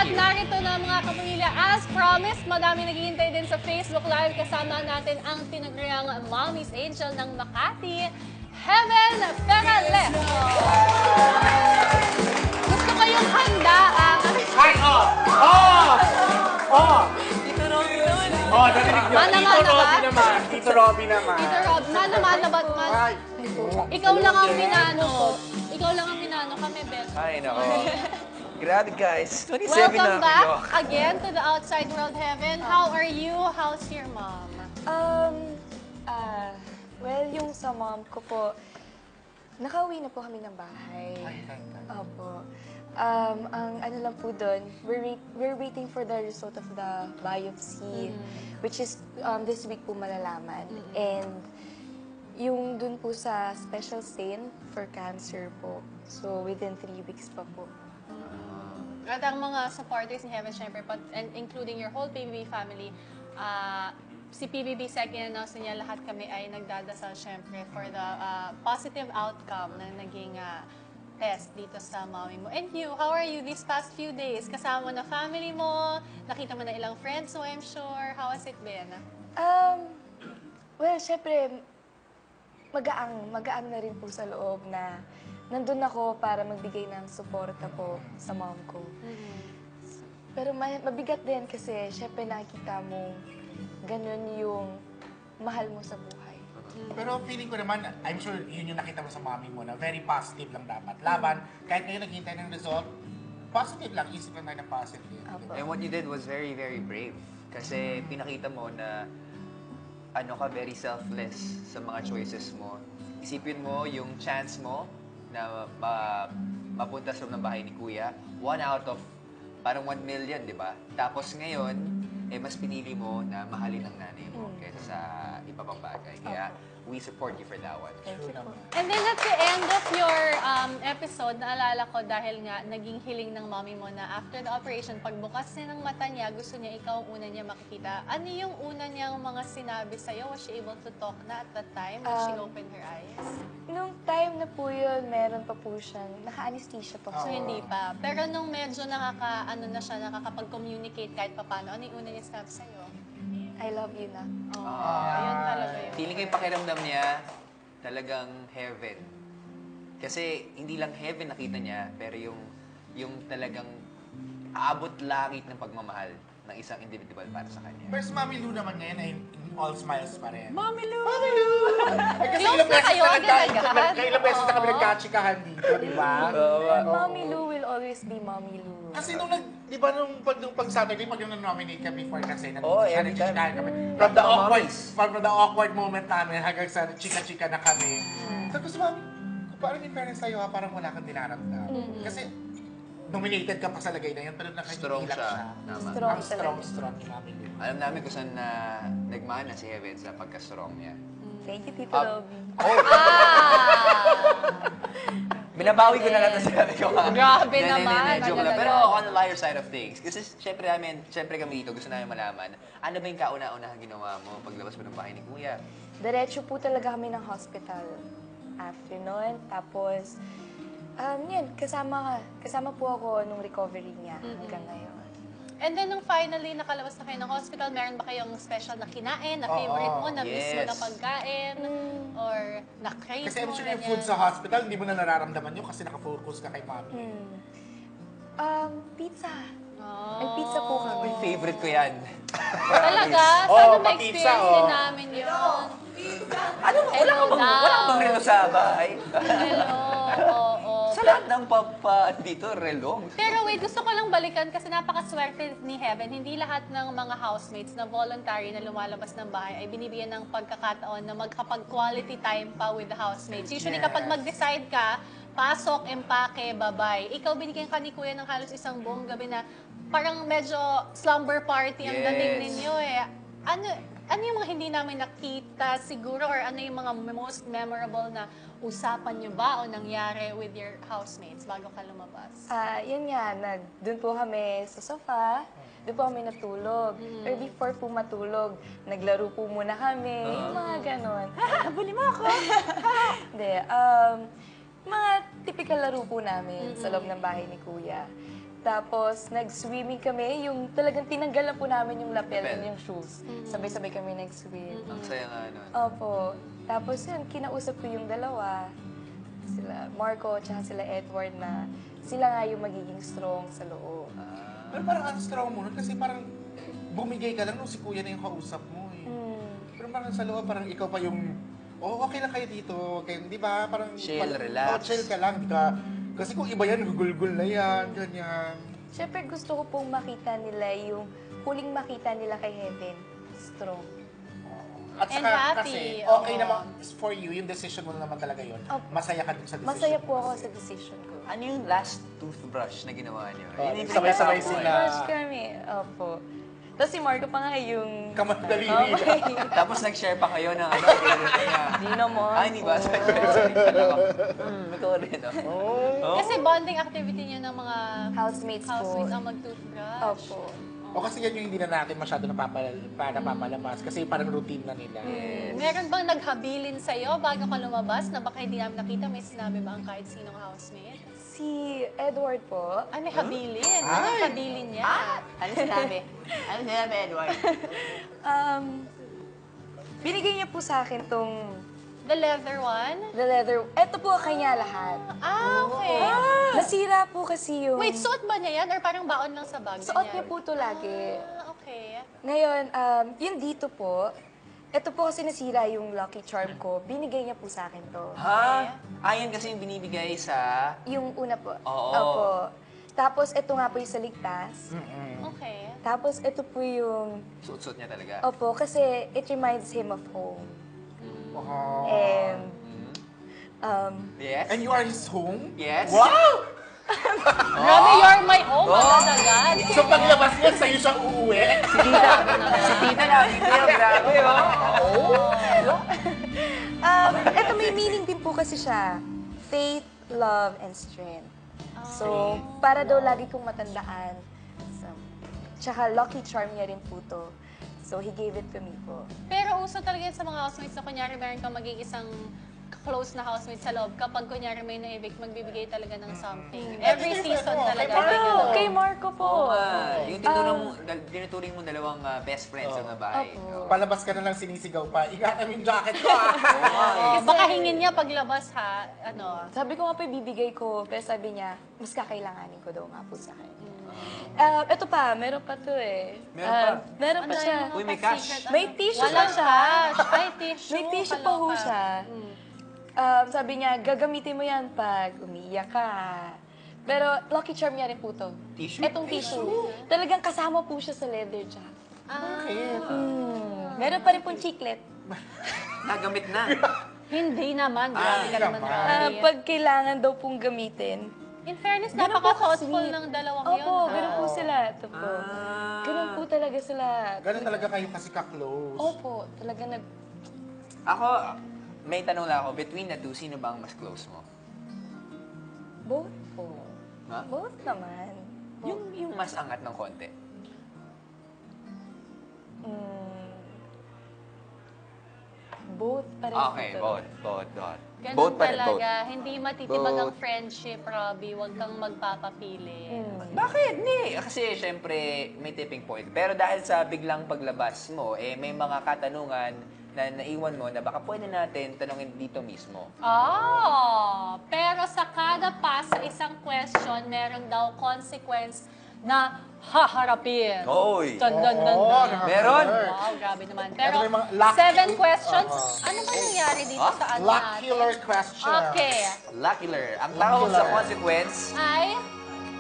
At narito na mga kapamilya, as promised, madami naghihintay din sa Facebook Live. Kasama natin ang tinaguriang Mommy's Angel ng Makati, Heaven Peralejo. Gusto ko yung handaan. Ay, Tito Robby naman. narinig nyo. Tito Robby naman. Tito Robby naman. Tito Rob, naman na ba't man? Ay, Ikaw lang ang minano. Ikaw lang ang minano, kami, Beth. Ay, nako. Grabe, guys. 27 Welcome na back ako. again to the Outside World Heaven. How are you? How's your mom? Well, yung sa mom ko po, nakauwi na po kami ng bahay. Ay, thank God. Opo. Ang ano lang po doon, we're waiting for the result of the biopsy, which is this week po malalaman. And yung dun po sa special stain for cancer po. So, within 3 weeks pa po. At ang mga supporters ni Heaven, syempre, and including your whole PBB family, si PBB Sec, in-announce niya lahat kami ay nagdadasal syempre for the positive outcome na naging test dito sa mommy mo. And you, how are you these past few days? Kasama mo na family mo, nakita mo na ilang friends mo, I'm sure. How has it been? Well, syempre, magaang na rin po sa loob na nandun ako para magbigay ng suporta po sa mom ko. Pero mabigat din kasi syempre nakikita mo ganun yung mahal mo sa buhay. Pero feeling ko naman, I'm sure yun yung nakita mo sa mommy mo na very positive lang dapat. Laban, kahit ngayon naghihintay ng result, positive lang, isip lang tayo ng positive. Apo. And what you did was very, very brave. Kasi pinakita mo na ano ka, very selfless sa mga choices mo. Isipin mo yung chance mo na mapunta sa loob ng bahay ni Kuya. 1 out of parang 1 million, di ba? Tapos ngayon, mas pinili mo na mahalin ang nanay mo kaysa sa iba pang bagay. Kaya we support you for that one. Thank you po. And then at the end of your episode, naalala ko dahil nga naging hiling ng mommy mo na after the operation, pagbukas niya ng mata niya, gusto niya ikaw ang una niya makikita. Ano yung una niyang mga sinabi sa'yo? Was she able to talk na at that time when she opened her eyes? Nung time na po yun, meron pa po siyang, naka-anesthesia pa po. So hindi pa. Pero nung medyo nakakapag-communicate kahit paano, ano yung una niya sinabi sa'yo? I love you na. Yun talaga yun. Feeling ko yung pakiramdam niya talagang heaven. Kasi hindi lang heaven nakita niya, pero yung talagang aabot langit ng pagmamahal ng isang individual para sa kanya. Pero si Mami Lou naman ngayon ay all smiles pa rin. Mommy Lou! Mami Lou! Kasi Close na kayo, agad-agad. ilang beses na kami nagkatsikahan dito, di ba? Mommy Lou will always be Mommy Lou. Kasi nung di ba nung pag Saturday, pag nominate kami for kasi every time. kami. From the From the awkward moment namin hanggang sa chika-chika na kami. Tapos mami, parang in fairness sa'yo ha, parang wala kang dinaramdam. Kasi nominated ka pa sa lagay na yun, pero Strong nakahihilak siya. siya. Tama. Strong Ang talaga. strong ni Mami Lou. Alam namin kung saan na nagmana si Heaven sa pagka-strong niya. Thank you, Tito Robby. Binabawi ko na lang ang sinabi ko. Grabe Hindi, naman. joke lang. Agad-agad. Pero on the lighter side of things, kasi syempre kami dito, gusto namin malaman, ano ba yung kauna-unahang ginawa mo paglabas mo ng bahay ni Kuya? Diretso po talaga kami ng hospital after nun. Tapos, yun, kasama po ako nung recovery niya hanggang ngayon. And then nung finally nakalabas na kayo ng hospital, meron ba kayong special na kinain, na favorite mo, na miss mo na Yes. pagkain? Or na-crave Kasi I'm mo? sure yung ganyan? food sa hospital, hindi mo na nararamdaman yun kasi nakafocus ka kay Mami. Pizza. Oh. May pizza po kami. Uy, favorite ko yan. Talaga? Oh, Sana pa-pizza, ma-experience oh. din namin yun. Ano? Wala ka bang relo sa bahay? Hello, oo. Sa lahat ng dito, relo. Pero wait, gusto ko lang balikan kasi napakaswerte ni Heaven. Hindi lahat ng mga housemates na voluntary na lumalabas ng bahay ay binibigyan ng pagkakataon na magkapag-quality time pa with the housemates. Usually Yes. kapag mag-decide ka, pasok, empake, babay. Ikaw binigyan ka ni Kuya ng halos isang buong gabi na parang medyo slumber party ang dating Yes. ninyo eh. Ano yung mga hindi namin nakita siguro or ano yung mga most memorable na usapan nyo ba o nangyari with your housemates bago ka lumabas? Yun nga, dun po kami sa sofa, doon po kami natulog. Or before po matulog, naglaro po muna kami, yung mga ganon. Buli mo ako! Hindi, mga typical laro po namin sa loob ng bahay ni Kuya. Tapos, nag-swimming kami. Yung talagang tinanggalan po namin yung lapel Lapel. and yung shoes. Sabay-sabay kami nag-swim. Ang saya nga nun. Opo. Tapos yun, kinausap ko yung dalawa. Sila Marco at sila Edward na sila nga yung magiging strong sa loob. Pero parang ang strong mo nun kasi parang bumigay ka lang nung si kuya na yung kausap mo eh. Pero parang sa loob, parang ikaw pa yung, okay lang kayo dito, okay, di ba? Parang, Chill, parang, relax. chill ka lang, di ka, kasi kung iba yan, gugulgul na yan, ganyan. Siyempre gusto ko pong makita nila yung huling makita nila kay Heaven. Strong. At And saka happy, kasi, okay oo. naman for you, yung decision mo naman talaga yun. Opo. Masaya ka dun sa decision Masaya mo po ako kasi. sa decision ko. Ano yung last toothbrush na ginawa niyo? Oh, Yun yung sabay-sabay pinaka- sila. Crush kami. Opo. Tapos si Marco pa nga yung... Kamadali Okay. Tapos nag-share pa kayo ng ano, favorite niya. Hindi naman. Ay, hindi ba? po. Sorry. Ikaw rin, no? Oh. Kasi bonding activity niyo ng mga Housemates po. housemates ang mag-toothbrush. Opo. O kasi yan yung hindi na natin masyado napapalabas kasi parang routine na nila. Meron bang naghabilin sa'yo bago ka lumabas na baka hindi namin nakita? May sinabi ba ang kahit sinong housemate? Si Edward po, Ay, may habilin. Anong habilin niya? Ano sinabi? Ano sinabi, Edward? binigay niya po sa akin tong The leather one? the leather. Ito po kanya lahat. Okay. Nasira po kasi yung... Wait, suot ba niya yan? Or parang baon lang sa bag? Suot niya po ito lagi. Okay. Ngayon, yung dito po, ito po kasi nasira yung lucky charm ko. Binigay niya po sa akin to. Ha? Ayan kasi yung binibigay sa... Yung una po. Oo. Opo. Tapos ito nga po yung sa ligtas. Okay. Tapos ito po yung... Suot-suot niya talaga. Opo, kasi it reminds him of home. Oh. And... Yes? And you are his home? Yes? Wow! Grabe, you're my home. Agad-agad. So paglabas niya, sa'yo siya uuwi? Si Tita lang, dito yung grabe, oh. ito may meaning din po kasi siya. Faith, love, and strength. So, para daw lagi kong matandaan. So, tsaka lucky charm niya rin po to. So, he gave it to me po. Pero uso talaga yan sa mga housemates na kunyari meron kang maging isang close na housemate sa loob. Kapag kunyari may na-evict, magbibigay talaga ng something. Every season talaga. may ganun. Kay Marco po. Oo nga. Yung tinuturing mo dalawang best friends sa bahay. Opo. Palabas ka na lang sinisigaw pa. Ingatan mo yung jacket ko ah! Baka hingin niya paglabas ha. Ano? Sabi ko nga po, ibibigay ko. Pero sabi niya, mas kakailanganin ko daw nga po sa akin. Ito pa, meron pa to eh. Meron pa? Meron pa Ano siya. yung mga Uy, may top cash. secret, May ano? tissue Walang pa siya. cash. Ay, tissue. May tissue pa ho Kaloka. siya. Sabi niya, gagamitin mo yan pag umiiyak ka. Pero lucky charm niya rin po to. Tissue? Etong tissue. Talagang kasama po siya sa leather jacket. Bakit? Meron pa rin pong chiclet. Nagamit na. Hindi naman. Grabe ka naman, naman. Robbie. Pag kailangan daw pong gamitin. In fairness, Ganun po napaka-thoughtful ka-sweet. ng dalawang yun. Opo, ha? ganun po sila. Ito po. Ganun po talaga sila. Ganun talaga kayo kasi ka-close. Opo, talaga nag... Ako, may tanong lang ako. Between the two, sino ba ang mas close mo? Both po. Ha? Both naman. Yung mas angat ng konti. Both pa rin Okay, po. both. Ganun Both pa rin, both. talaga. Hindi matitibag ang Both. friendship, Robbie. Huwag kang magpapapili. Bakit? Hindi. Kasi syempre may tipping point. Pero dahil sa biglang paglabas mo, may mga katanungan na naiwan mo na baka pwede natin tanungin dito mismo. Pero sa kada pass sa isang question, meron daw consequence na haharapin. Oy! Dun, dun, dun, Oo, dun. nakaka- Meron? Wow, grabe naman. Pero Ito may mga lucky- 7 questions. Ano ba nangyari dito sa ano Luck natin? killer question. Okay. Luckyler. Ang tawag Luckyler. sa consequence Ay,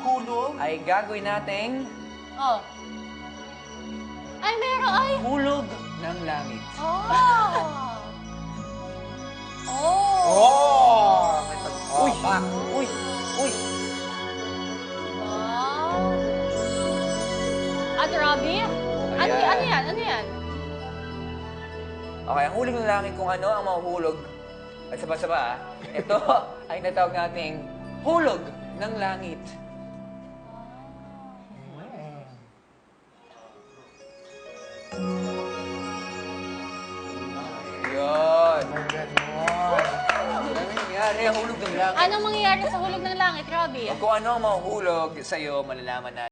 Hulog. ay gagawin nating oh. Ay, meron, ay. hulog ng langit. Oh. Oh. Oh! May pag- Uy! back. Uy! Uy! Wow. At Robbie? Ano Ayan. ano yan? Ano yan? Okay, ang hulog ng langit kung ano ang mahuhulog. At saba-saba, ito ay natawag nating hulog ng langit. Yun. Ay, ganon. Ano nangyari ang hulog ng langit? Anong mangyayari sa hulog ng langit, Robbie? Kung ano ang mahuhulog sa'yo, malalaman na